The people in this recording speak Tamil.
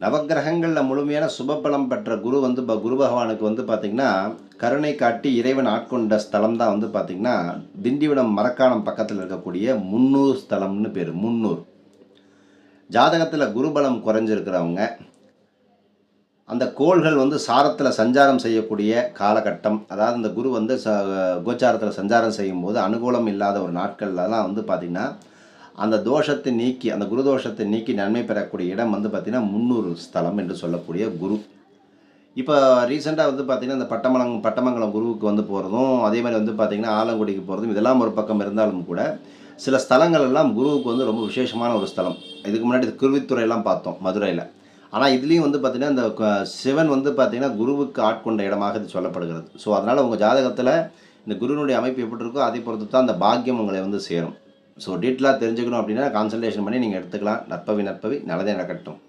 நவக்கிரகங்களில் முழுமையான சுபபலம் பெற்ற குரு வந்து குரு பகவானுக்கு வந்து பார்த்திங்கன்னா கருணை காட்டி இறைவன் ஆட்கொண்ட ஸ்தலம் தான் வந்து பார்த்திங்கன்னா திண்டிவனம் மரக்காணம் பக்கத்தில் இருக்கக்கூடிய முன்னூர் ஸ்தலம்னு பேர். முன்னூர் ஜாதகத்தில் குருபலம் குறைஞ்சிருக்கிறவங்க, அந்த கோள்கள் வந்து சாரத்தில் சஞ்சாரம் செய்யக்கூடிய காலகட்டம், அதாவது இந்த குரு வந்து கோச்சாரத்தில் சஞ்சாரம் செய்யும்போது அனுகூலம் இல்லாத ஒரு நாட்கள்லாம் வந்து பார்த்திங்கன்னா அந்த தோஷத்தை நீக்கி, அந்த குரு தோஷத்தை நீக்கி நன்மை பெறக்கூடிய இடம் வந்து பார்த்திங்கன்னா முன்னூறு ஸ்தலம் என்று சொல்லக்கூடிய குரு. இப்போ ரீசெண்டாக வந்து பார்த்திங்கன்னா இந்த பட்டமங்கலம் குருவுக்கு வந்து போகிறதும், அதே மாதிரி வந்து பார்த்திங்கன்னா ஆலங்குடிக்கு போகிறதும், இதெல்லாம் ஒரு பக்கம் இருந்தாலும் கூட சில ஸ்தலங்கள் எல்லாம் குருவுக்கு வந்து ரொம்ப விசேஷமான ஒரு ஸ்தலம். இதுக்கு முன்னாடி குருவித்துறையெல்லாம் பார்த்தோம் மதுரையில். ஆனால் இதுலேயும் வந்து பார்த்திங்கன்னா இந்த சிவன் வந்து பார்த்திங்கன்னா குருவுக்கு ஆட்கொண்ட இடமாக இது சொல்லப்படுகிறது. ஸோ அதனால் உங்கள் ஜாதகத்தில் இந்த குருவினுடைய அமைப்பு எப்படி இருக்கோ அதை பொறுத்து தான் அந்த பாக்கியம் உங்களை வந்து சேரும். ஸோ டீட்டெயிலாக தெரிஞ்சுக்கணும் அப்படின்னா கன்சல்டேஷன் பண்ணி நீங்கள் எடுத்துக்கலாம். நற்பவி நல்லதே நடக்கட்டும்.